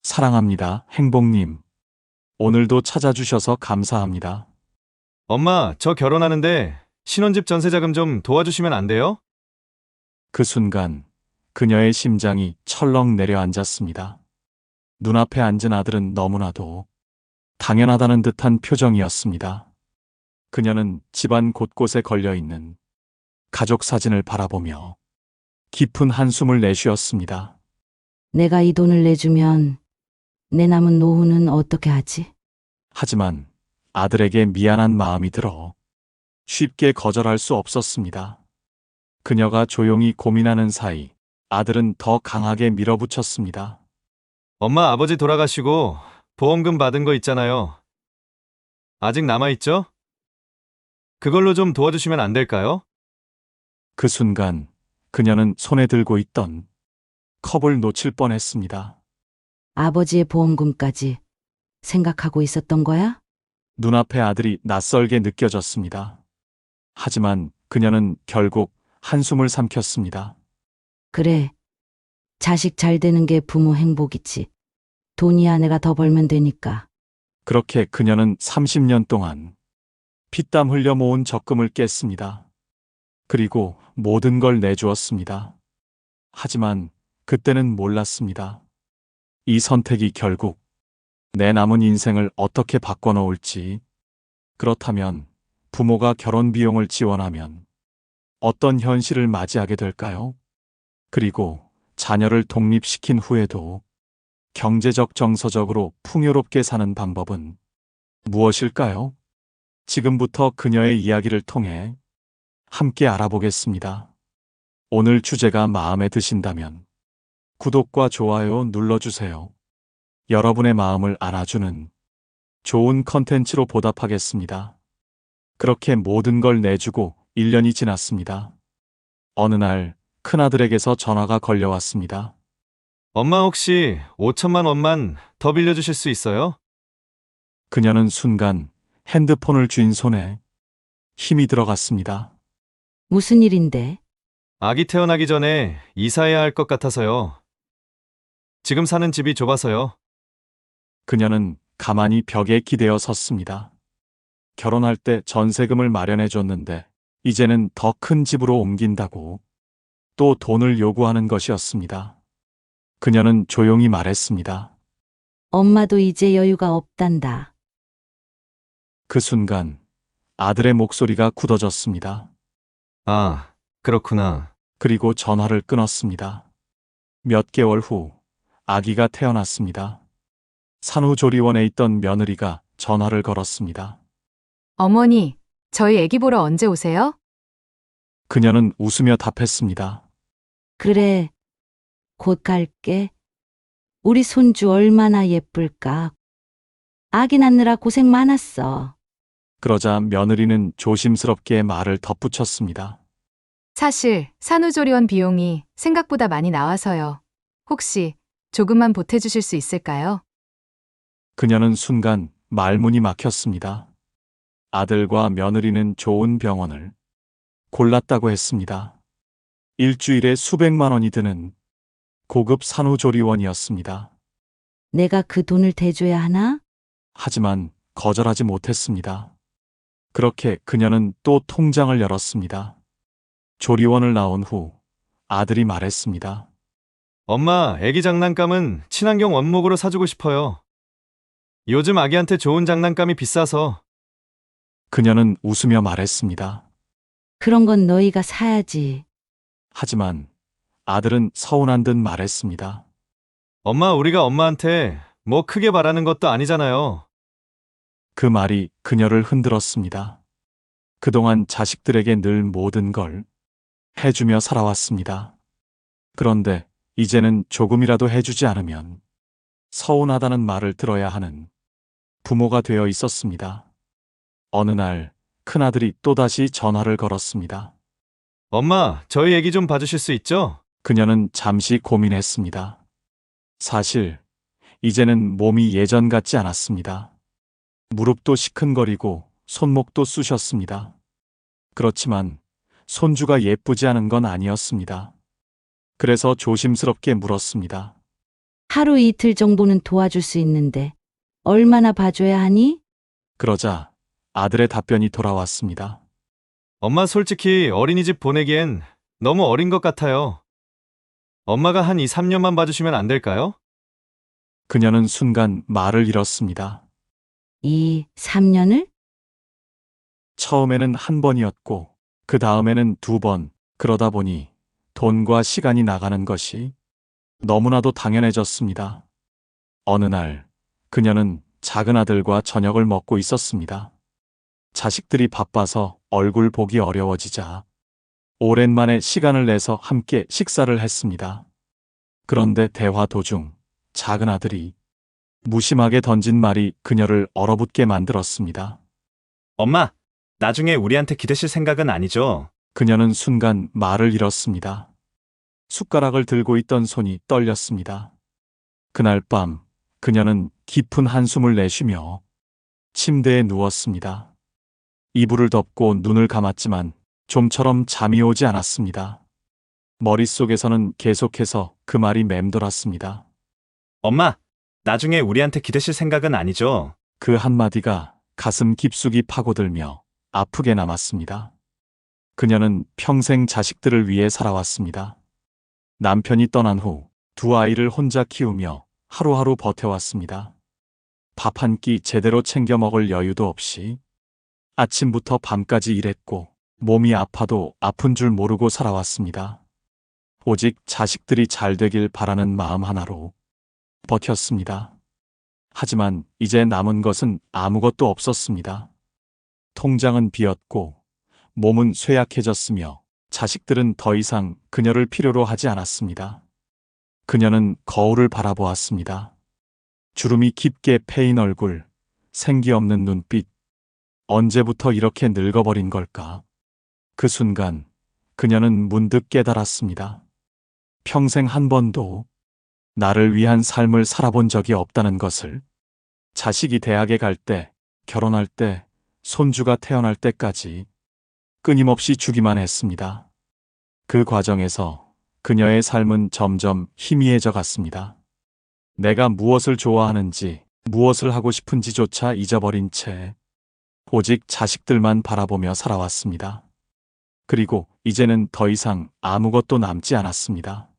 사랑합니다, 행복님. 오늘도 찾아주셔서 감사합니다. 엄마, 저 결혼하는데 신혼집 전세자금 좀 도와주시면 안 돼요? 그 순간 그녀의 심장이 철렁 내려앉았습니다. 눈앞에 앉은 아들은 너무나도 당연하다는 듯한 표정이었습니다. 그녀는 집안 곳곳에 걸려있는 가족 사진을 바라보며 깊은 한숨을 내쉬었습니다. 내가 이 돈을 내주면 내 남은 노후는 어떻게 하지? 하지만 아들에게 미안한 마음이 들어 쉽게 거절할 수 없었습니다. 그녀가 조용히 고민하는 사이 아들은 더 강하게 밀어붙였습니다. 엄마, 아버지 돌아가시고 보험금 받은 거 있잖아요. 아직 남아있죠? 그걸로 좀 도와주시면 안 될까요? 그 순간 그녀는 손에 들고 있던 컵을 놓칠 뻔했습니다. 아버지의 보험금까지 생각하고 있었던 거야? 눈앞에 아들이 낯설게 느껴졌습니다. 하지만 그녀는 결국 한숨을 삼켰습니다. 그래. 자식 잘 되는 게 부모 행복이지. 돈이야 내가 더 벌면 되니까. 그렇게 그녀는 30년 동안 피땀 흘려 모은 적금을 깼습니다. 그리고 모든 걸 내주었습니다. 하지만 그때는 몰랐습니다. 이 선택이 결국 내 남은 인생을 어떻게 바꿔놓을지, 그렇다면 부모가 결혼 비용을 지원하면 어떤 현실을 맞이하게 될까요? 그리고 자녀를 독립시킨 후에도 경제적 정서적으로 풍요롭게 사는 방법은 무엇일까요? 지금부터 그녀의 이야기를 통해 함께 알아보겠습니다. 오늘 주제가 마음에 드신다면 구독과 좋아요 눌러주세요. 여러분의 마음을 안아주는 좋은 컨텐츠로 보답하겠습니다. 그렇게 모든 걸 내주고 1년이 지났습니다. 어느 날 큰아들에게서 전화가 걸려왔습니다. 엄마, 혹시 5천만 원만 더 빌려주실 수 있어요? 그녀는 순간 핸드폰을 쥔 손에 힘이 들어갔습니다. 무슨 일인데? 아기 태어나기 전에 이사해야 할 것 같아서요. 지금 사는 집이 좁아서요. 그녀는 가만히 벽에 기대어 섰습니다. 결혼할 때 전세금을 마련해 줬는데 이제는 더 큰 집으로 옮긴다고 또 돈을 요구하는 것이었습니다. 그녀는 조용히 말했습니다. 엄마도 이제 여유가 없단다. 그 순간 아들의 목소리가 굳어졌습니다. 아, 그렇구나. 그리고 전화를 끊었습니다. 몇 개월 후 아기가 태어났습니다. 산후조리원에 있던 며느리가 전화를 걸었습니다. 어머니, 저희 애기 보러 언제 오세요? 그녀는 웃으며 답했습니다. 그래. 곧 갈게. 우리 손주 얼마나 예쁠까. 아기 낳느라 고생 많았어. 그러자 며느리는 조심스럽게 말을 덧붙였습니다. 사실 산후조리원 비용이 생각보다 많이 나와서요. 혹시 조금만 보태주실 수 있을까요? 그녀는 순간 말문이 막혔습니다. 아들과 며느리는 좋은 병원을 골랐다고 했습니다. 일주일에 수백만 원이 드는 고급 산후조리원이었습니다. 내가 그 돈을 대줘야 하나? 하지만 거절하지 못했습니다. 그렇게 그녀는 또 통장을 열었습니다. 조리원을 나온 후 아들이 말했습니다. 엄마, 애기 장난감은 친환경 원목으로 사주고 싶어요. 요즘 아기한테 좋은 장난감이 비싸서. 그녀는 웃으며 말했습니다. 그런 건 너희가 사야지. 하지만 아들은 서운한 듯 말했습니다. 엄마, 우리가 엄마한테 뭐 크게 바라는 것도 아니잖아요. 그 말이 그녀를 흔들었습니다. 그동안 자식들에게 늘 모든 걸 해주며 살아왔습니다. 그런데 이제는 조금이라도 해주지 않으면 서운하다는 말을 들어야 하는 부모가 되어 있었습니다. 어느 날 큰아들이 또다시 전화를 걸었습니다. 엄마, 저희 애기 좀 봐주실 수 있죠? 그녀는 잠시 고민했습니다. 사실 이제는 몸이 예전 같지 않았습니다. 무릎도 시큰거리고 손목도 쑤셨습니다. 그렇지만 손주가 예쁘지 않은 건 아니었습니다. 그래서 조심스럽게 물었습니다. 하루 이틀 정도는 도와줄 수 있는데 얼마나 봐줘야 하니? 그러자 아들의 답변이 돌아왔습니다. 엄마 솔직히 어린이집 보내기엔 너무 어린 것 같아요. 엄마가 한 2, 3년만 봐주시면 안 될까요? 그녀는 순간 말을 잃었습니다. 2, 3년을? 처음에는 한 번이었고 그 다음에는 2번, 그러다 보니 돈과 시간이 나가는 것이 너무나도 당연해졌습니다. 어느 날 그녀는 작은 아들과 저녁을 먹고 있었습니다. 자식들이 바빠서 얼굴 보기 어려워지자 오랜만에 시간을 내서 함께 식사를 했습니다. 그런데 대화 도중 작은 아들이 무심하게 던진 말이 그녀를 얼어붙게 만들었습니다. 엄마, 나중에 우리한테 기대실 생각은 아니죠? 그녀는 순간 말을 잃었습니다. 숟가락을 들고 있던 손이 떨렸습니다. 그날 밤 그녀는 깊은 한숨을 내쉬며 침대에 누웠습니다. 이불을 덮고 눈을 감았지만 좀처럼 잠이 오지 않았습니다. 머릿속에서는 계속해서 그 말이 맴돌았습니다. 엄마, 나중에 우리한테 기대실 생각은 아니죠? 그 한마디가 가슴 깊숙이 파고들며 아프게 남았습니다. 그녀는 평생 자식들을 위해 살아왔습니다. 남편이 떠난 후 2아이를 혼자 키우며 하루하루 버텨왔습니다. 밥 한 끼 제대로 챙겨 먹을 여유도 없이 아침부터 밤까지 일했고 몸이 아파도 아픈 줄 모르고 살아왔습니다. 오직 자식들이 잘 되길 바라는 마음 하나로 버텼습니다. 하지만 이제 남은 것은 아무것도 없었습니다. 통장은 비었고 몸은 쇠약해졌으며 자식들은 더 이상 그녀를 필요로 하지 않았습니다. 그녀는 거울을 바라보았습니다. 주름이 깊게 패인 얼굴, 생기 없는 눈빛, 언제부터 이렇게 늙어버린 걸까? 그 순간 그녀는 문득 깨달았습니다. 평생 한 번도 나를 위한 삶을 살아본 적이 없다는 것을. 자식이 대학에 갈 때, 결혼할 때, 손주가 태어날 때까지 끊임없이 주기만 했습니다. 그 과정에서 그녀의 삶은 점점 희미해져 갔습니다. 내가 무엇을 좋아하는지, 무엇을 하고 싶은지조차 잊어버린 채 오직 자식들만 바라보며 살아왔습니다. 그리고 이제는 더 이상 아무것도 남지 않았습니다.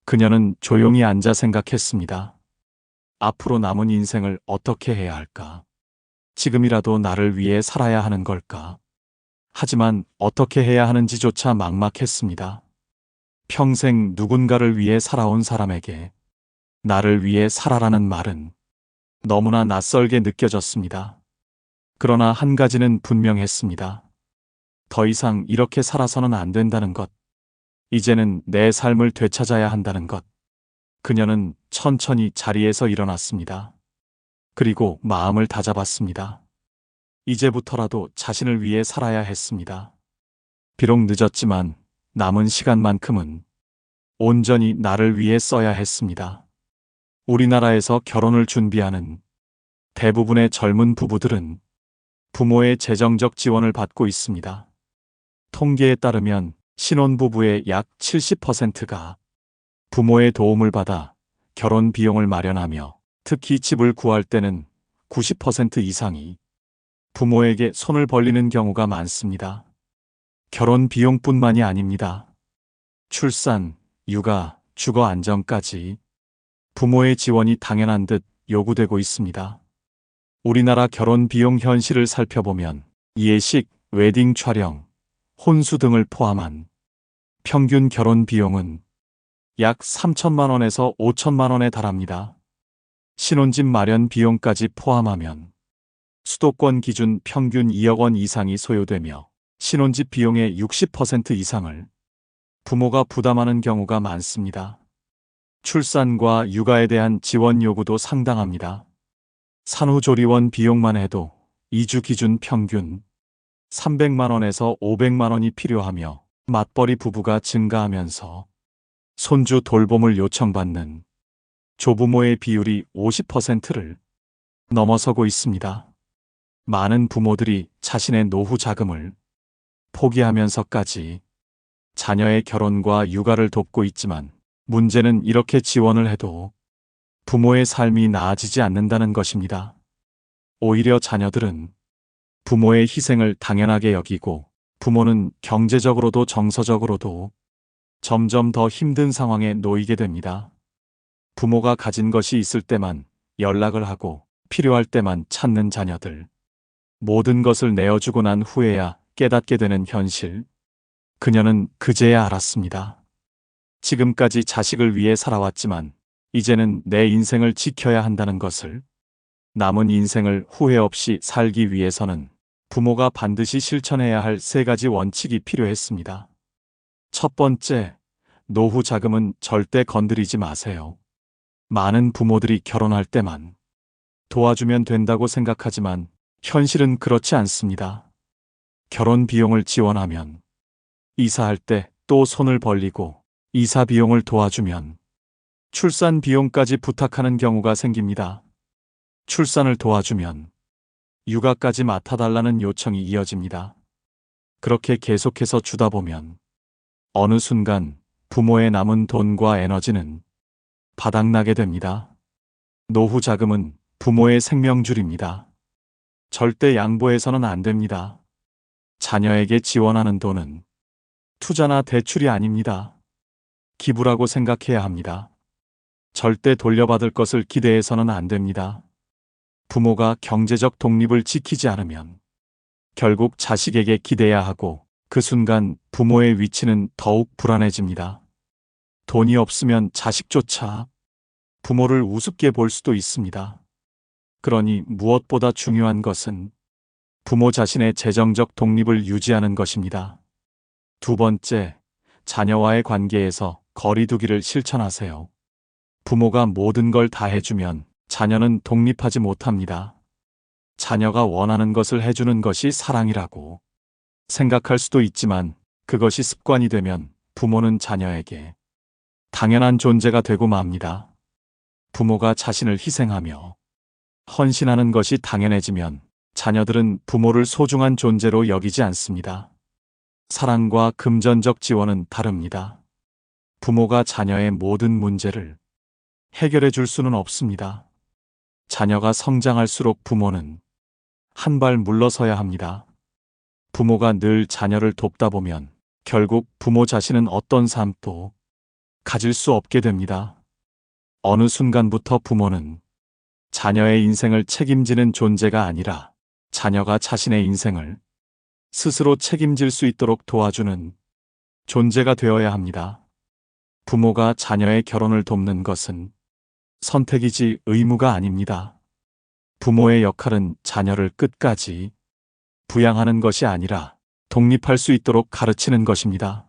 그녀는 조용히 앉아 생각했습니다. 앞으로 남은 인생을 어떻게 해야 할까? 지금이라도 나를 위해 살아야 하는 걸까? 하지만 어떻게 해야 하는지조차 막막했습니다. 평생 누군가를 위해 살아온 사람에게 나를 위해 살아라는 말은 너무나 낯설게 느껴졌습니다. 그러나 한 가지는 분명했습니다. 더 이상 이렇게 살아서는 안 된다는 것. 이제는 내 삶을 되찾아야 한다는 것. 그녀는 천천히 자리에서 일어났습니다. 그리고 마음을 다잡았습니다. 이제부터라도 자신을 위해 살아야 했습니다. 비록 늦었지만 남은 시간만큼은 온전히 나를 위해 써야 했습니다. 우리나라에서 결혼을 준비하는 대부분의 젊은 부부들은 부모의 재정적 지원을 받고 있습니다. 통계에 따르면 신혼부부의 약 70%가 부모의 도움을 받아 결혼 비용을 마련하며 특히 집을 구할 때는 90% 이상이 부모에게 손을 벌리는 경우가 많습니다. 결혼 비용뿐만이 아닙니다. 출산, 육아, 주거 안정까지 부모의 지원이 당연한 듯 요구되고 있습니다. 우리나라 결혼 비용 현실을 살펴보면 예식, 웨딩 촬영, 혼수 등을 포함한 평균 결혼 비용은 약 3천만 원에서 5천만 원에 달합니다. 신혼집 마련 비용까지 포함하면 수도권 기준 평균 2억 원 이상이 소요되며 신혼집 비용의 60% 이상을 부모가 부담하는 경우가 많습니다. 출산과 육아에 대한 지원 요구도 상당합니다. 산후조리원 비용만 해도 2주 기준 평균 300만 원에서 500만 원이 필요하며 맞벌이 부부가 증가하면서 손주 돌봄을 요청받는 조부모의 비율이 50%를 넘어서고 있습니다. 많은 부모들이 자신의 노후 자금을 포기하면서까지 자녀의 결혼과 육아를 돕고 있지만 문제는 이렇게 지원을 해도 부모의 삶이 나아지지 않는다는 것입니다. 오히려 자녀들은 부모의 희생을 당연하게 여기고 부모는 경제적으로도 정서적으로도 점점 더 힘든 상황에 놓이게 됩니다. 부모가 가진 것이 있을 때만 연락을 하고 필요할 때만 찾는 자녀들. 모든 것을 내어주고 난 후에야 깨닫게 되는 현실. 그녀는 그제야 알았습니다. 지금까지 자식을 위해 살아왔지만 이제는 내 인생을 지켜야 한다는 것을. 남은 인생을 후회 없이 살기 위해서는 부모가 반드시 실천해야 할 3가지 원칙이 필요했습니다. 첫 번째, 노후 자금은 절대 건드리지 마세요. 많은 부모들이 결혼할 때만 도와주면 된다고 생각하지만 현실은 그렇지 않습니다. 결혼 비용을 지원하면 이사할 때 또 손을 벌리고 이사 비용을 도와주면 출산 비용까지 부탁하는 경우가 생깁니다. 출산을 도와주면 육아까지 맡아달라는 요청이 이어집니다. 그렇게 계속해서 주다 보면 어느 순간 부모의 남은 돈과 에너지는 바닥나게 됩니다. 노후 자금은 부모의 생명줄입니다. 절대 양보해서는 안 됩니다. 자녀에게 지원하는 돈은 투자나 대출이 아닙니다. 기부라고 생각해야 합니다. 절대 돌려받을 것을 기대해서는 안 됩니다. 부모가 경제적 독립을 지키지 않으면 결국 자식에게 기대야 하고 그 순간 부모의 위치는 더욱 불안해집니다. 돈이 없으면 자식조차 부모를 우습게 볼 수도 있습니다. 그러니 무엇보다 중요한 것은 부모 자신의 재정적 독립을 유지하는 것입니다. 두 번째, 자녀와의 관계에서 거리두기를 실천하세요. 부모가 모든 걸 다 해주면 자녀는 독립하지 못합니다. 자녀가 원하는 것을 해주는 것이 사랑이라고 생각할 수도 있지만 그것이 습관이 되면 부모는 자녀에게 당연한 존재가 되고 맙니다. 부모가 자신을 희생하며 헌신하는 것이 당연해지면 자녀들은 부모를 소중한 존재로 여기지 않습니다. 사랑과 금전적 지원은 다릅니다. 부모가 자녀의 모든 문제를 해결해 줄 수는 없습니다. 자녀가 성장할수록 부모는 한 발 물러서야 합니다. 부모가 늘 자녀를 돕다 보면 결국 부모 자신은 어떤 삶도 가질 수 없게 됩니다. 어느 순간부터 부모는 자녀의 인생을 책임지는 존재가 아니라 자녀가 자신의 인생을 스스로 책임질 수 있도록 도와주는 존재가 되어야 합니다. 부모가 자녀의 결혼을 돕는 것은 선택이지 의무가 아닙니다. 부모의 역할은 자녀를 끝까지 부양하는 것이 아니라 독립할 수 있도록 가르치는 것입니다.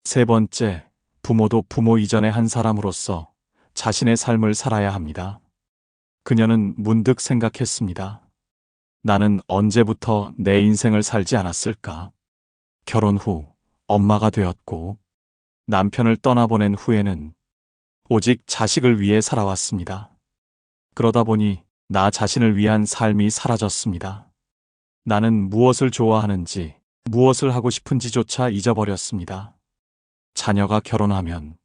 세 번째, 부모도 부모 이전의 한 사람으로서 자신의 삶을 살아야 합니다. 그녀는 문득 생각했습니다. 나는 언제부터 내 인생을 살지 않았을까? 결혼 후 엄마가 되었고 남편을 떠나보낸 후에는 오직 자식을 위해 살아왔습니다. 그러다 보니 나 자신을 위한 삶이 사라졌습니다. 나는 무엇을 좋아하는지, 무엇을 하고 싶은지조차 잊어버렸습니다. 자녀가 결혼하면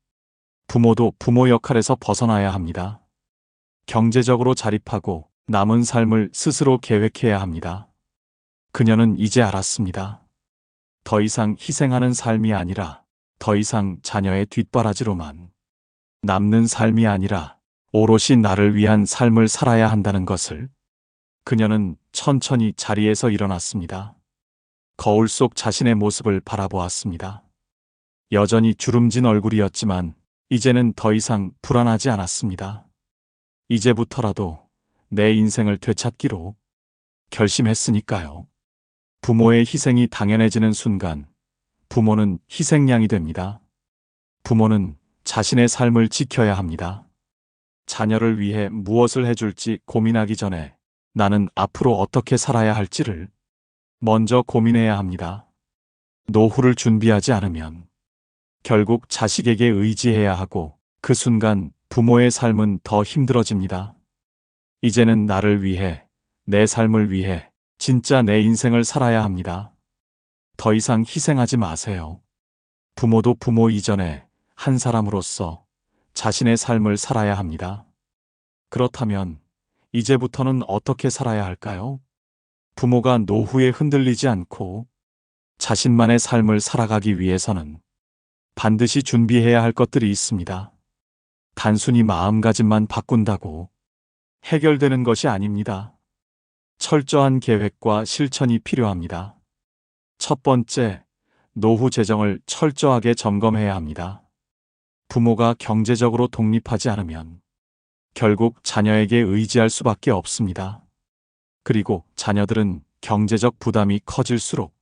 부모도 부모 역할에서 벗어나야 합니다. 경제적으로 자립하고 남은 삶을 스스로 계획해야 합니다. 그녀는 이제 알았습니다. 더 이상 희생하는 삶이 아니라 더 이상 자녀의 뒷바라지로만 남는 삶이 아니라 오롯이 나를 위한 삶을 살아야 한다는 것을. 그녀는 천천히 자리에서 일어났습니다. 거울 속 자신의 모습을 바라보았습니다. 여전히 주름진 얼굴이었지만 이제는 더 이상 불안하지 않았습니다. 이제부터라도 내 인생을 되찾기로 결심했으니까요. 부모의 희생이 당연해지는 순간 부모는 희생양이 됩니다. 부모는 자신의 삶을 지켜야 합니다. 자녀를 위해 무엇을 해줄지 고민하기 전에 나는 앞으로 어떻게 살아야 할지를 먼저 고민해야 합니다. 노후를 준비하지 않으면 결국 자식에게 의지해야 하고 그 순간 부모의 삶은 더 힘들어집니다. 이제는 나를 위해, 내 삶을 위해 진짜 내 인생을 살아야 합니다. 더 이상 희생하지 마세요. 부모도 부모 이전에 한 사람으로서 자신의 삶을 살아야 합니다. 그렇다면 이제부터는 어떻게 살아야 할까요? 부모가 노후에 흔들리지 않고 자신만의 삶을 살아가기 위해서는 반드시 준비해야 할 것들이 있습니다. 단순히 마음가짐만 바꾼다고 해결되는 것이 아닙니다. 철저한 계획과 실천이 필요합니다. 첫 번째, 노후 재정을 철저하게 점검해야 합니다. 부모가 경제적으로 독립하지 않으면 결국 자녀에게 의지할 수밖에 없습니다. 그리고 자녀들은 경제적 부담이 커질수록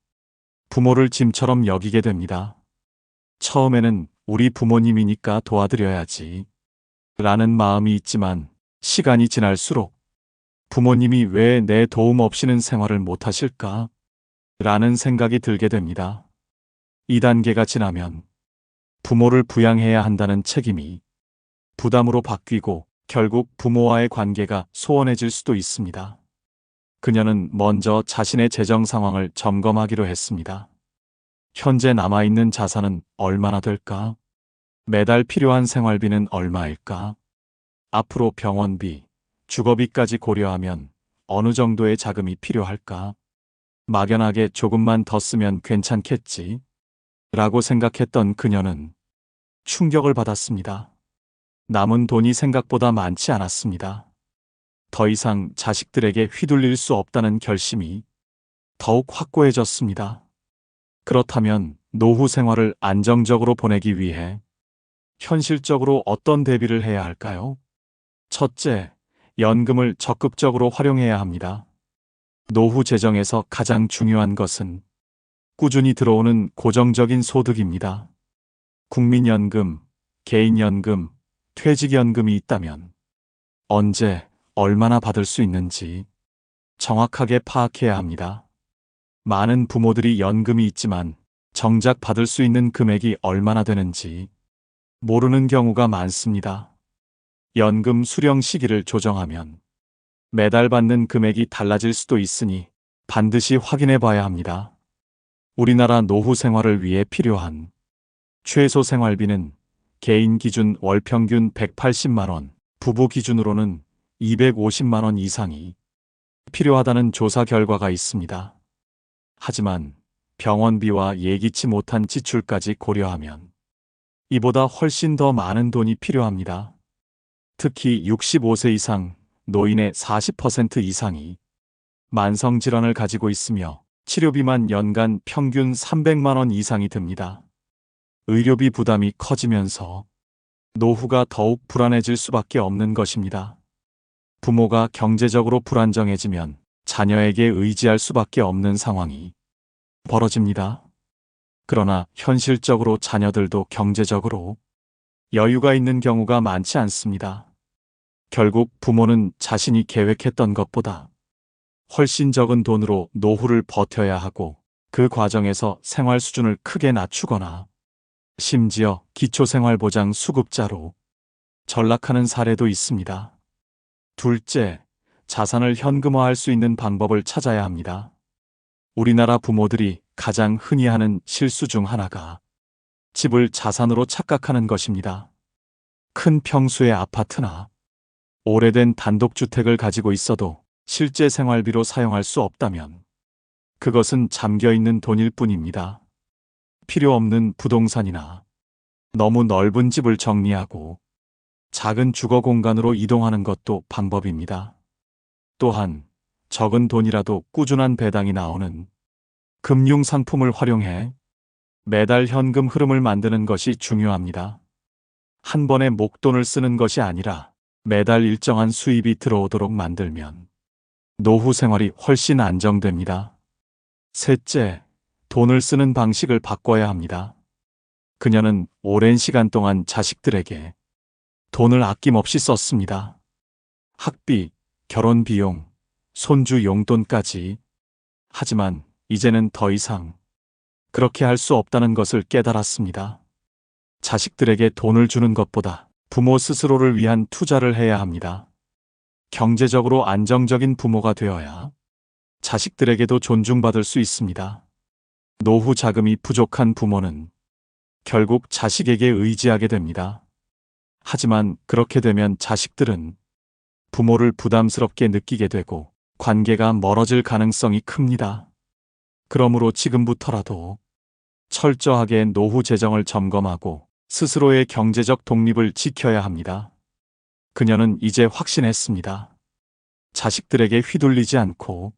부모를 짐처럼 여기게 됩니다. 처음에는 우리 부모님이니까 도와드려야지 라는 마음이 있지만 시간이 지날수록 부모님이 왜 내 도움 없이는 생활을 못하실까? 라는 생각이 들게 됩니다. 2단계가 지나면 부모를 부양해야 한다는 책임이 부담으로 바뀌고 결국 부모와의 관계가 소원해질 수도 있습니다. 그녀는 먼저 자신의 재정 상황을 점검하기로 했습니다. 현재 남아있는 자산은 얼마나 될까? 매달 필요한 생활비는 얼마일까? 앞으로 병원비, 주거비까지 고려하면 어느 정도의 자금이 필요할까? 막연하게 조금만 더 쓰면 괜찮겠지? 라고 생각했던 그녀는 충격을 받았습니다. 남은 돈이 생각보다 많지 않았습니다. 더 이상 자식들에게 휘둘릴 수 없다는 결심이 더욱 확고해졌습니다. 그렇다면 노후 생활을 안정적으로 보내기 위해 현실적으로 어떤 대비를 해야 할까요? 첫째, 연금을 적극적으로 활용해야 합니다. 노후 재정에서 가장 중요한 것은 꾸준히 들어오는 고정적인 소득입니다. 국민연금, 개인연금, 퇴직연금이 있다면 언제, 얼마나 받을 수 있는지 정확하게 파악해야 합니다. 많은 부모들이 연금이 있지만 정작 받을 수 있는 금액이 얼마나 되는지 모르는 경우가 많습니다. 연금 수령 시기를 조정하면 매달 받는 금액이 달라질 수도 있으니 반드시 확인해 봐야 합니다. 우리나라 노후 생활을 위해 필요한 최소 생활비는 개인 기준 월 평균 180만 원, 부부 기준으로는 250만 원 이상이 필요하다는 조사 결과가 있습니다. 하지만 병원비와 예기치 못한 지출까지 고려하면 이보다 훨씬 더 많은 돈이 필요합니다. 특히 65세 이상 노인의 40% 이상이 만성질환을 가지고 있으며 치료비만 연간 평균 300만 원 이상이 듭니다. 의료비 부담이 커지면서 노후가 더욱 불안해질 수밖에 없는 것입니다. 부모가 경제적으로 불안정해지면 자녀에게 의지할 수밖에 없는 상황이 벌어집니다. 그러나 현실적으로 자녀들도 경제적으로 여유가 있는 경우가 많지 않습니다. 결국 부모는 자신이 계획했던 것보다 훨씬 적은 돈으로 노후를 버텨야 하고 그 과정에서 생활 수준을 크게 낮추거나 심지어 기초생활보장 수급자로 전락하는 사례도 있습니다. 둘째, 자산을 현금화할 수 있는 방법을 찾아야 합니다. 우리나라 부모들이 가장 흔히 하는 실수 중 하나가 집을 자산으로 착각하는 것입니다. 큰 평수의 아파트나 오래된 단독주택을 가지고 있어도 실제 생활비로 사용할 수 없다면 그것은 잠겨있는 돈일 뿐입니다. 필요 없는 부동산이나 너무 넓은 집을 정리하고 작은 주거 공간으로 이동하는 것도 방법입니다. 또한 적은 돈이라도 꾸준한 배당이 나오는 금융 상품을 활용해 매달 현금 흐름을 만드는 것이 중요합니다. 한 번에 목돈을 쓰는 것이 아니라 매달 일정한 수입이 들어오도록 만들면 노후 생활이 훨씬 안정됩니다. 셋째, 돈을 쓰는 방식을 바꿔야 합니다. 그녀는 오랜 시간 동안 자식들에게 돈을 아낌없이 썼습니다. 학비, 결혼 비용, 손주 용돈까지. 하지만 이제는 더 이상 그렇게 할 수 없다는 것을 깨달았습니다. 자식들에게 돈을 주는 것보다 부모 스스로를 위한 투자를 해야 합니다. 경제적으로 안정적인 부모가 되어야 자식들에게도 존중받을 수 있습니다. 노후 자금이 부족한 부모는 결국 자식에게 의지하게 됩니다. 하지만 그렇게 되면 자식들은 부모를 부담스럽게 느끼게 되고 관계가 멀어질 가능성이 큽니다. 그러므로 지금부터라도 철저하게 노후 재정을 점검하고 스스로의 경제적 독립을 지켜야 합니다. 그녀는 이제 확신했습니다. 자식들에게 휘둘리지 않고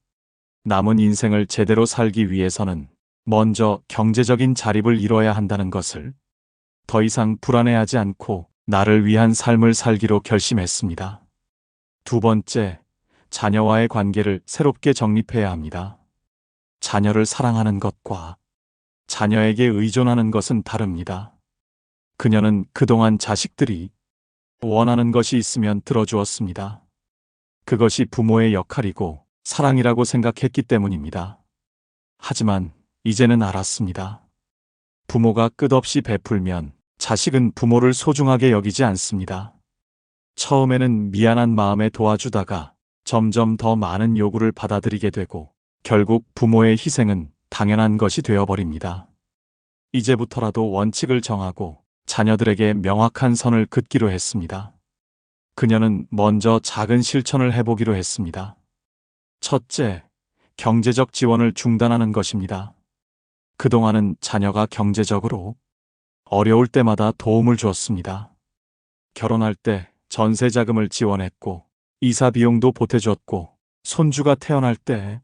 남은 인생을 제대로 살기 위해서는 먼저 경제적인 자립을 이뤄야 한다는 것을, 더 이상 불안해하지 않고 나를 위한 삶을 살기로 결심했습니다. 두 번째, 자녀와의 관계를 새롭게 정립해야 합니다. 자녀를 사랑하는 것과 자녀에게 의존하는 것은 다릅니다. 그녀는 그동안 자식들이 원하는 것이 있으면 들어주었습니다. 그것이 부모의 역할이고 사랑이라고 생각했기 때문입니다. 하지만 이제는 알았습니다. 부모가 끝없이 베풀면 자식은 부모를 소중하게 여기지 않습니다. 처음에는 미안한 마음에 도와주다가 점점 더 많은 요구를 받아들이게 되고 결국 부모의 희생은 당연한 것이 되어버립니다. 이제부터라도 원칙을 정하고 자녀들에게 명확한 선을 긋기로 했습니다. 그녀는 먼저 작은 실천을 해보기로 했습니다. 첫째, 경제적 지원을 중단하는 것입니다. 그동안은 자녀가 경제적으로 어려울 때마다 도움을 주었습니다. 결혼할 때 전세 자금을 지원했고, 이사 비용도 보태줬고, 손주가 태어날 때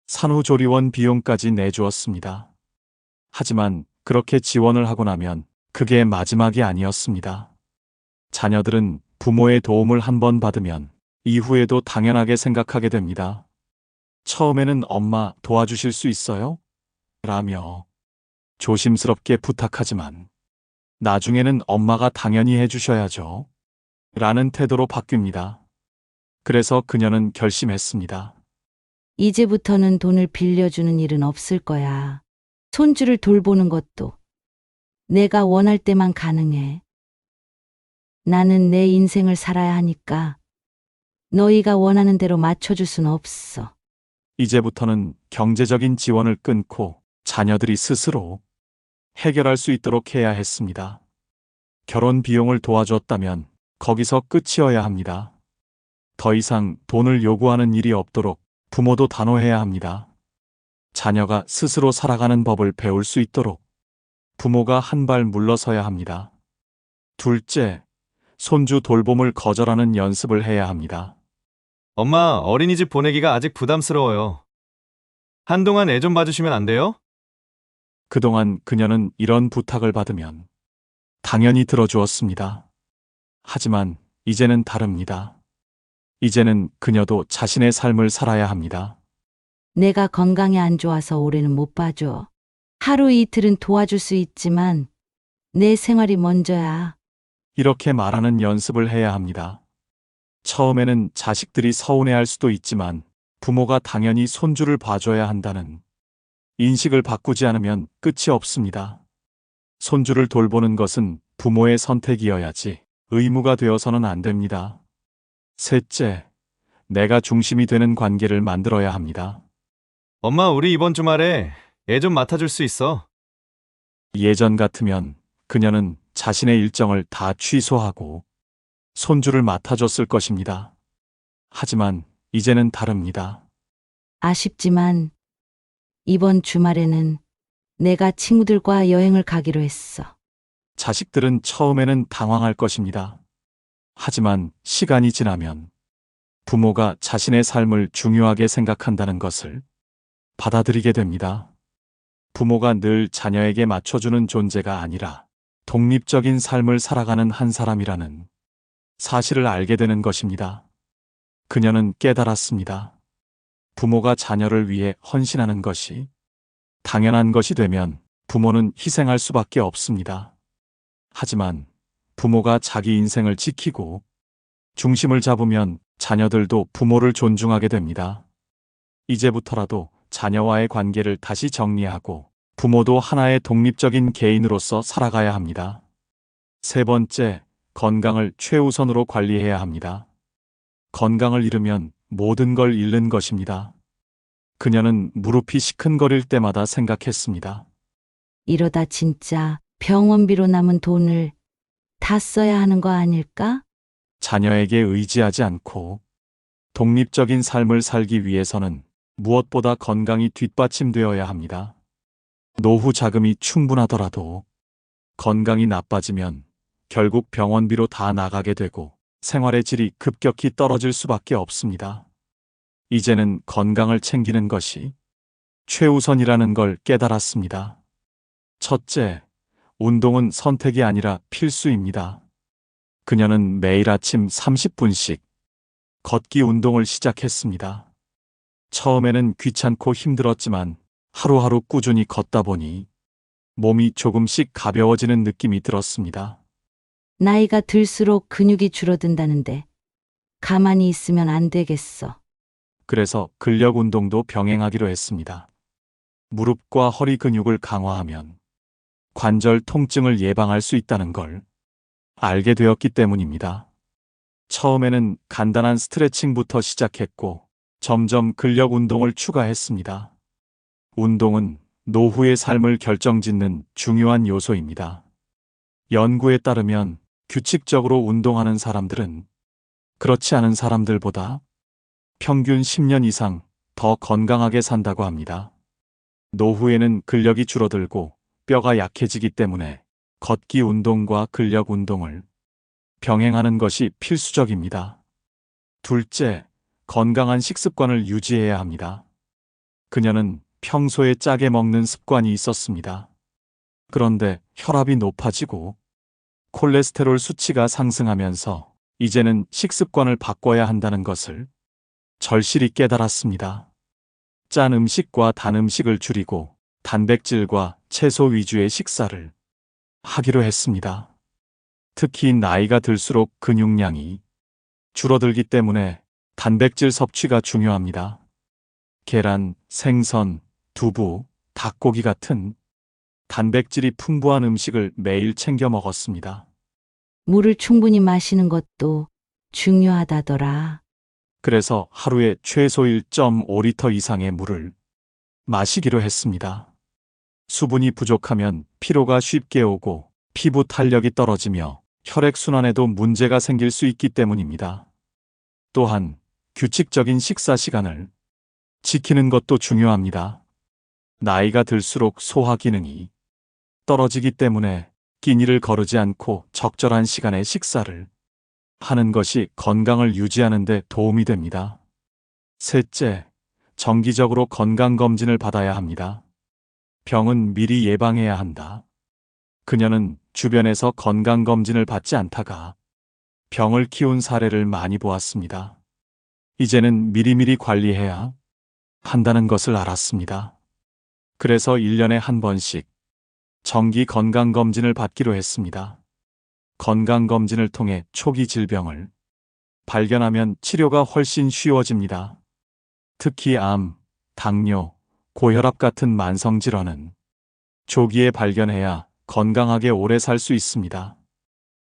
산후조리원 비용까지 내주었습니다. 하지만 그렇게 지원을 하고 나면 그게 마지막이 아니었습니다. 자녀들은 부모의 도움을 한 번 받으면 이후에도 당연하게 생각하게 됩니다. 처음에는 엄마 도와주실 수 있어요? 라며 조심스럽게 부탁하지만 나중에는 엄마가 당연히 해주셔야죠. 라는 태도로 바뀝니다. 그래서 그녀는 결심했습니다. 이제부터는 돈을 빌려주는 일은 없을 거야. 손주를 돌보는 것도 내가 원할 때만 가능해. 나는 내 인생을 살아야 하니까 너희가 원하는 대로 맞춰줄 순 없어. 이제부터는 경제적인 지원을 끊고 자녀들이 스스로 해결할 수 있도록 해야 했습니다. 결혼 비용을 도와줬다면 거기서 끝이어야 합니다. 더 이상 돈을 요구하는 일이 없도록 부모도 단호해야 합니다. 자녀가 스스로 살아가는 법을 배울 수 있도록 부모가 한 발 물러서야 합니다. 둘째, 손주 돌봄을 거절하는 연습을 해야 합니다. 엄마, 어린이집 보내기가 아직 부담스러워요. 한동안 애 좀 봐주시면 안 돼요? 그동안 그녀는 이런 부탁을 받으면 당연히 들어주었습니다. 하지만 이제는 다릅니다. 이제는 그녀도 자신의 삶을 살아야 합니다. 내가 건강이 안 좋아서 올해는 못 봐줘. 하루 이틀은 도와줄 수 있지만 내 생활이 먼저야. 이렇게 말하는 연습을 해야 합니다. 처음에는 자식들이 서운해할 수도 있지만 부모가 당연히 손주를 봐줘야 한다는 인식을 바꾸지 않으면 끝이 없습니다. 손주를 돌보는 것은 부모의 선택이어야지 의무가 되어서는 안 됩니다. 셋째, 내가 중심이 되는 관계를 만들어야 합니다. 엄마, 우리 이번 주말에 애 좀 맡아줄 수 있어. 예전 같으면 그녀는 자신의 일정을 다 취소하고 손주를 맡아줬을 것입니다. 하지만 이제는 다릅니다. 아쉽지만 이번 주말에는 내가 친구들과 여행을 가기로 했어. 자식들은 처음에는 당황할 것입니다. 하지만 시간이 지나면 부모가 자신의 삶을 중요하게 생각한다는 것을 받아들이게 됩니다. 부모가 늘 자녀에게 맞춰주는 존재가 아니라 독립적인 삶을 살아가는 한 사람이라는 사실을 알게 되는 것입니다. 그녀는 깨달았습니다. 부모가 자녀를 위해 헌신하는 것이 당연한 것이 되면 부모는 희생할 수밖에 없습니다. 하지만 부모가 자기 인생을 지키고 중심을 잡으면 자녀들도 부모를 존중하게 됩니다. 이제부터라도 자녀와의 관계를 다시 정리하고 부모도 하나의 독립적인 개인으로서 살아가야 합니다. 세 번째, 건강을 최우선으로 관리해야 합니다. 건강을 잃으면 모든 걸 잃는 것입니다. 그녀는 무릎이 시큰거릴 때마다 생각했습니다. 이러다 진짜 병원비로 남은 돈을 다 써야 하는 거 아닐까? 자녀에게 의지하지 않고 독립적인 삶을 살기 위해서는 무엇보다 건강이 뒷받침되어야 합니다. 노후 자금이 충분하더라도 건강이 나빠지면 결국 병원비로 다 나가게 되고 생활의 질이 급격히 떨어질 수밖에 없습니다. 이제는 건강을 챙기는 것이 최우선이라는 걸 깨달았습니다. 첫째, 운동은 선택이 아니라 필수입니다. 그녀는 매일 아침 30분씩 걷기 운동을 시작했습니다. 처음에는 귀찮고 힘들었지만 하루하루 꾸준히 걷다 보니 몸이 조금씩 가벼워지는 느낌이 들었습니다. 나이가 들수록 근육이 줄어든다는데 가만히 있으면 안 되겠어. 그래서 근력 운동도 병행하기로 했습니다. 무릎과 허리 근육을 강화하면 관절 통증을 예방할 수 있다는 걸 알게 되었기 때문입니다. 처음에는 간단한 스트레칭부터 시작했고 점점 근력 운동을 추가했습니다. 운동은 노후의 삶을 결정짓는 중요한 요소입니다. 연구에 따르면 규칙적으로 운동하는 사람들은 그렇지 않은 사람들보다 평균 10년 이상 더 건강하게 산다고 합니다. 노후에는 근력이 줄어들고 뼈가 약해지기 때문에 걷기 운동과 근력 운동을 병행하는 것이 필수적입니다. 둘째, 건강한 식습관을 유지해야 합니다. 그녀는 평소에 짜게 먹는 습관이 있었습니다. 그런데 혈압이 높아지고 콜레스테롤 수치가 상승하면서 이제는 식습관을 바꿔야 한다는 것을 절실히 깨달았습니다. 짠 음식과 단 음식을 줄이고 단백질과 채소 위주의 식사를 하기로 했습니다. 특히 나이가 들수록 근육량이 줄어들기 때문에 단백질 섭취가 중요합니다. 계란, 생선, 두부, 닭고기 같은 단백질이 풍부한 음식을 매일 챙겨 먹었습니다. 물을 충분히 마시는 것도 중요하다더라. 그래서 하루에 최소 1.5리터 이상의 물을 마시기로 했습니다. 수분이 부족하면 피로가 쉽게 오고 피부 탄력이 떨어지며 혈액순환에도 문제가 생길 수 있기 때문입니다. 또한 규칙적인 식사 시간을 지키는 것도 중요합니다. 나이가 들수록 소화 기능이 떨어지기 때문에 끼니를 거르지 않고 적절한 시간에 식사를 하는 것이 건강을 유지하는 데 도움이 됩니다. 셋째, 정기적으로 건강검진을 받아야 합니다. 병은 미리 예방해야 한다. 그녀는 주변에서 건강검진을 받지 않다가 병을 키운 사례를 많이 보았습니다. 이제는 미리미리 관리해야 한다는 것을 알았습니다. 그래서 1년에 한 번씩 정기 건강검진을 받기로 했습니다. 건강검진을 통해 초기 질병을 발견하면 치료가 훨씬 쉬워집니다. 특히 암, 당뇨, 고혈압 같은 만성질환은 조기에 발견해야 건강하게 오래 살 수 있습니다.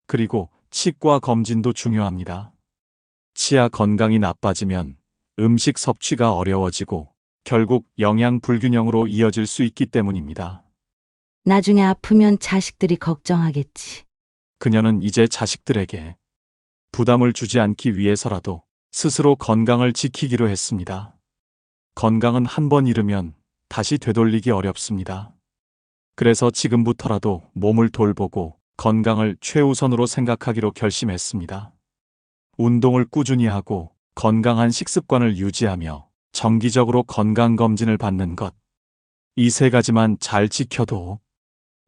그리고 치과 검진도 중요합니다. 치아 건강이 나빠지면 음식 섭취가 어려워지고 결국 영양 불균형으로 이어질 수 있기 때문입니다. 나중에 아프면 자식들이 걱정하겠지. 그녀는 이제 자식들에게 부담을 주지 않기 위해서라도 스스로 건강을 지키기로 했습니다. 건강은 한 번 잃으면 다시 되돌리기 어렵습니다. 그래서 지금부터라도 몸을 돌보고 건강을 최우선으로 생각하기로 결심했습니다. 운동을 꾸준히 하고 건강한 식습관을 유지하며 정기적으로 건강검진을 받는 것. 이 세 가지만 잘 지켜도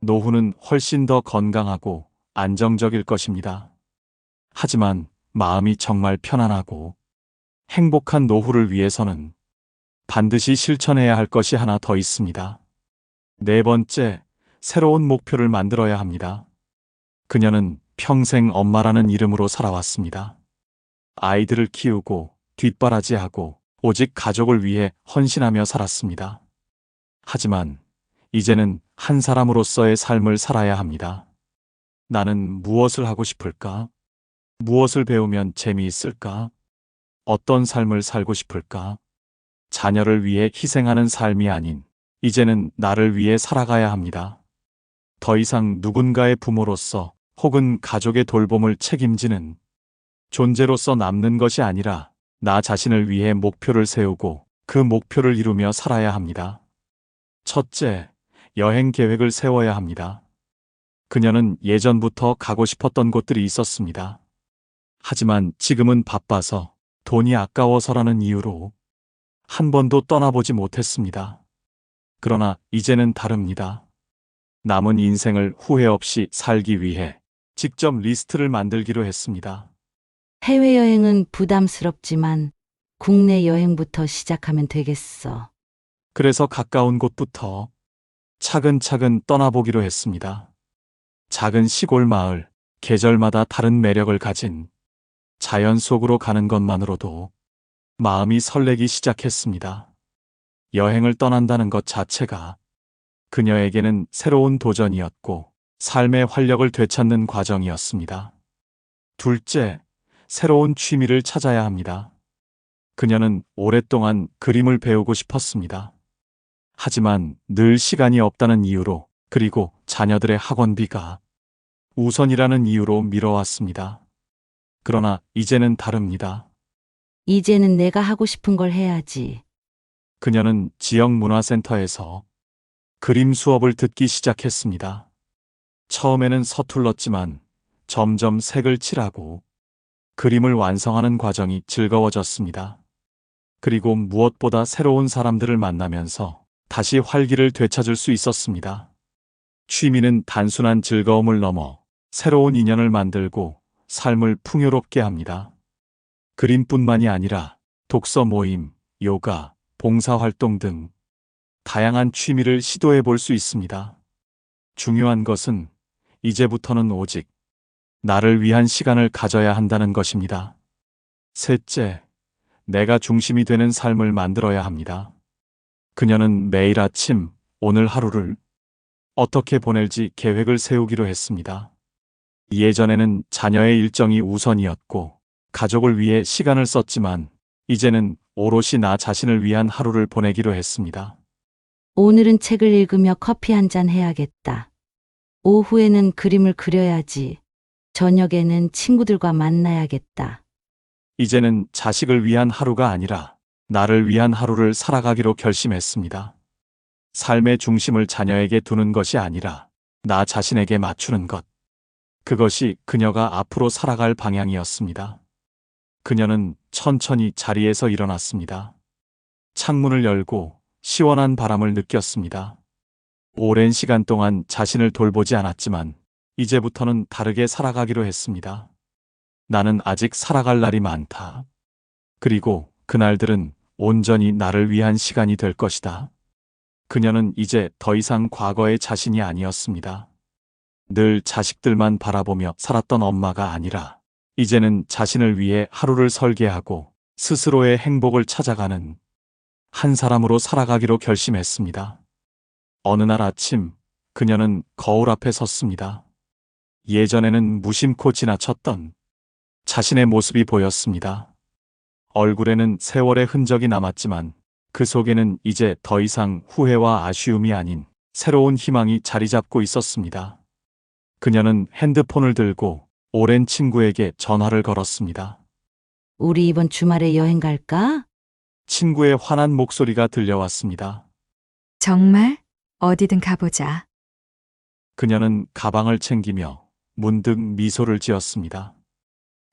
노후는 훨씬 더 건강하고 안정적일 것입니다. 하지만 마음이 정말 편안하고 행복한 노후를 위해서는 반드시 실천해야 할 것이 하나 더 있습니다. 네 번째, 새로운 목표를 만들어야 합니다. 그녀는 평생 엄마라는 이름으로 살아왔습니다. 아이들을 키우고 뒷바라지하고 오직 가족을 위해 헌신하며 살았습니다. 하지만 이제는 한 사람으로서의 삶을 살아야 합니다. 나는 무엇을 하고 싶을까? 무엇을 배우면 재미있을까? 어떤 삶을 살고 싶을까? 자녀를 위해 희생하는 삶이 아닌 이제는 나를 위해 살아가야 합니다. 더 이상 누군가의 부모로서 혹은 가족의 돌봄을 책임지는 존재로서 남는 것이 아니라 나 자신을 위해 목표를 세우고 그 목표를 이루며 살아야 합니다. 첫째, 여행 계획을 세워야 합니다. 그녀는 예전부터 가고 싶었던 곳들이 있었습니다. 하지만 지금은 바빠서 돈이 아까워서라는 이유로 한 번도 떠나보지 못했습니다. 그러나 이제는 다릅니다. 남은 인생을 후회 없이 살기 위해 직접 리스트를 만들기로 했습니다. 해외여행은 부담스럽지만 국내 여행부터 시작하면 되겠어. 그래서 가까운 곳부터 차근차근 떠나보기로 했습니다. 작은 시골 마을, 계절마다 다른 매력을 가진 자연 속으로 가는 것만으로도 마음이 설레기 시작했습니다. 여행을 떠난다는 것 자체가 그녀에게는 새로운 도전이었고 삶의 활력을 되찾는 과정이었습니다. 둘째, 새로운 취미를 찾아야 합니다. 그녀는 오랫동안 그림을 배우고 싶었습니다. 하지만 늘 시간이 없다는 이유로 그리고 자녀들의 학원비가 우선이라는 이유로 미뤄왔습니다. 그러나 이제는 다릅니다. 이제는 내가 하고 싶은 걸 해야지. 그녀는 지역 문화센터에서 그림 수업을 듣기 시작했습니다. 처음에는 서툴렀지만 점점 색을 칠하고 그림을 완성하는 과정이 즐거워졌습니다. 그리고 무엇보다 새로운 사람들을 만나면서 다시 활기를 되찾을 수 있었습니다. 취미는 단순한 즐거움을 넘어 새로운 인연을 만들고 삶을 풍요롭게 합니다. 그림뿐만이 아니라 독서 모임, 요가, 봉사활동 등 다양한 취미를 시도해 볼 수 있습니다. 중요한 것은 이제부터는 오직 나를 위한 시간을 가져야 한다는 것입니다. 셋째, 내가 중심이 되는 삶을 만들어야 합니다. 그녀는 매일 아침 오늘 하루를 어떻게 보낼지 계획을 세우기로 했습니다. 예전에는 자녀의 일정이 우선이었고 가족을 위해 시간을 썼지만 이제는 오롯이 나 자신을 위한 하루를 보내기로 했습니다. 오늘은 책을 읽으며 커피 한 잔 해야겠다. 오후에는 그림을 그려야지. 저녁에는 친구들과 만나야겠다. 이제는 자식을 위한 하루가 아니라 나를 위한 하루를 살아가기로 결심했습니다. 삶의 중심을 자녀에게 두는 것이 아니라 나 자신에게 맞추는 것. 그것이 그녀가 앞으로 살아갈 방향이었습니다. 그녀는 천천히 자리에서 일어났습니다. 창문을 열고 시원한 바람을 느꼈습니다. 오랜 시간 동안 자신을 돌보지 않았지만 이제부터는 다르게 살아가기로 했습니다. 나는 아직 살아갈 날이 많다. 그리고 그날들은 온전히 나를 위한 시간이 될 것이다. 그녀는 이제 더 이상 과거의 자신이 아니었습니다. 늘 자식들만 바라보며 살았던 엄마가 아니라 이제는 자신을 위해 하루를 설계하고 스스로의 행복을 찾아가는 한 사람으로 살아가기로 결심했습니다. 어느 날 아침 그녀는 거울 앞에 섰습니다. 예전에는 무심코 지나쳤던 자신의 모습이 보였습니다. 얼굴에는 세월의 흔적이 남았지만 그 속에는 이제 더 이상 후회와 아쉬움이 아닌 새로운 희망이 자리 잡고 있었습니다. 그녀는 핸드폰을 들고 오랜 친구에게 전화를 걸었습니다. 우리 이번 주말에 여행 갈까? 친구의 환한 목소리가 들려왔습니다. 정말? 어디든 가보자. 그녀는 가방을 챙기며 문득 미소를 지었습니다.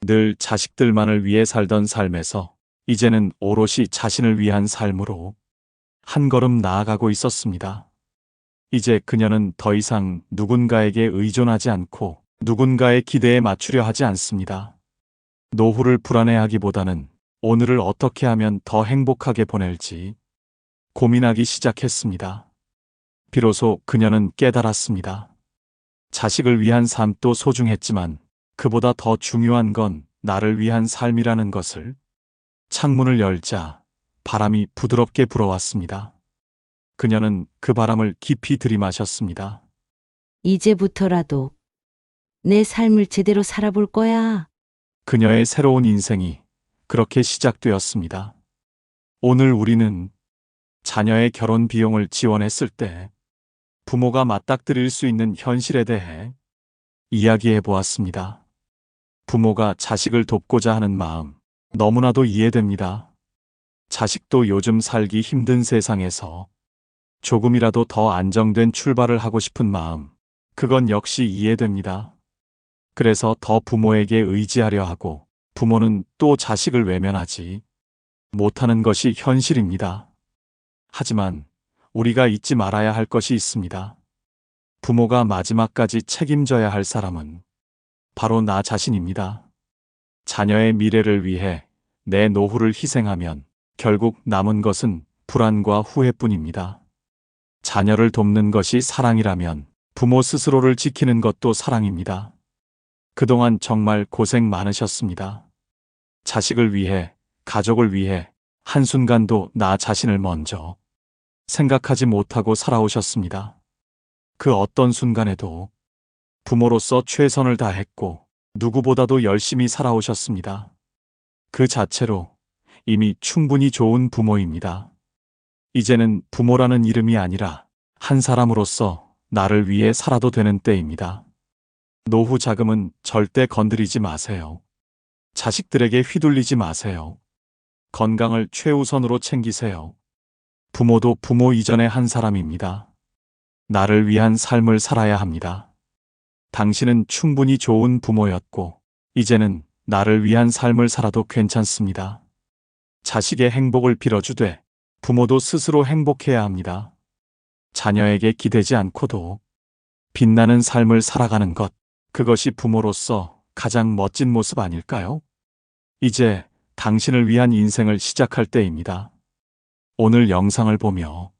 늘 자식들만을 위해 살던 삶에서 이제는 오롯이 자신을 위한 삶으로 한 걸음 나아가고 있었습니다. 이제 그녀는 더 이상 누군가에게 의존하지 않고 누군가의 기대에 맞추려 하지 않습니다. 노후를 불안해하기보다는 오늘을 어떻게 하면 더 행복하게 보낼지 고민하기 시작했습니다. 비로소 그녀는 깨달았습니다. 자식을 위한 삶도 소중했지만 그보다 더 중요한 건 나를 위한 삶이라는 것을. 창문을 열자 바람이 부드럽게 불어왔습니다. 그녀는 그 바람을 깊이 들이마셨습니다. 이제부터라도 내 삶을 제대로 살아볼 거야. 그녀의 새로운 인생이 그렇게 시작되었습니다. 오늘 우리는 자녀의 결혼 비용을 지원했을 때 부모가 맞닥뜨릴 수 있는 현실에 대해 이야기해 보았습니다. 부모가 자식을 돕고자 하는 마음, 너무나도 이해됩니다. 자식도 요즘 살기 힘든 세상에서 조금이라도 더 안정된 출발을 하고 싶은 마음, 그건 역시 이해됩니다. 그래서 더 부모에게 의지하려 하고 부모는 또 자식을 외면하지 못하는 것이 현실입니다. 하지만 우리가 잊지 말아야 할 것이 있습니다. 부모가 마지막까지 책임져야 할 사람은 바로 나 자신입니다. 자녀의 미래를 위해 내 노후를 희생하면 결국 남은 것은 불안과 후회뿐입니다. 자녀를 돕는 것이 사랑이라면 부모 스스로를 지키는 것도 사랑입니다. 그동안 정말 고생 많으셨습니다. 자식을 위해, 가족을 위해 한순간도 나 자신을 먼저 생각하지 못하고 살아오셨습니다. 그 어떤 순간에도 부모로서 최선을 다했고 누구보다도 열심히 살아오셨습니다. 그 자체로 이미 충분히 좋은 부모입니다. 이제는 부모라는 이름이 아니라 한 사람으로서 나를 위해 살아도 되는 때입니다. 노후 자금은 절대 건드리지 마세요. 자식들에게 휘둘리지 마세요. 건강을 최우선으로 챙기세요. 부모도 부모 이전의 한 사람입니다. 나를 위한 삶을 살아야 합니다. 당신은 충분히 좋은 부모였고, 이제는 나를 위한 삶을 살아도 괜찮습니다. 자식의 행복을 빌어주되, 부모도 스스로 행복해야 합니다. 자녀에게 기대지 않고도 빛나는 삶을 살아가는 것, 그것이 부모로서 가장 멋진 모습 아닐까요? 이제 당신을 위한 인생을 시작할 때입니다. 오늘 영상을 보며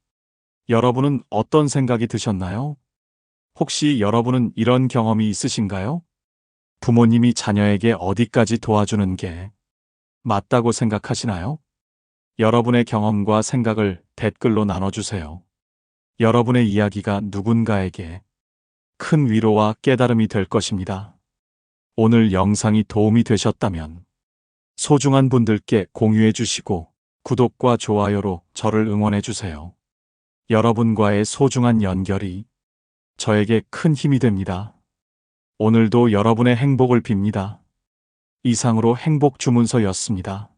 여러분은 어떤 생각이 드셨나요? 혹시 여러분은 이런 경험이 있으신가요? 부모님이 자녀에게 어디까지 도와주는 게 맞다고 생각하시나요? 여러분의 경험과 생각을 댓글로 나눠주세요. 여러분의 이야기가 누군가에게 큰 위로와 깨달음이 될 것입니다. 오늘 영상이 도움이 되셨다면 소중한 분들께 공유해 주시고 구독과 좋아요로 저를 응원해 주세요. 여러분과의 소중한 연결이 저에게 큰 힘이 됩니다. 오늘도 여러분의 행복을 빕니다. 이상으로 행복 주문서였습니다.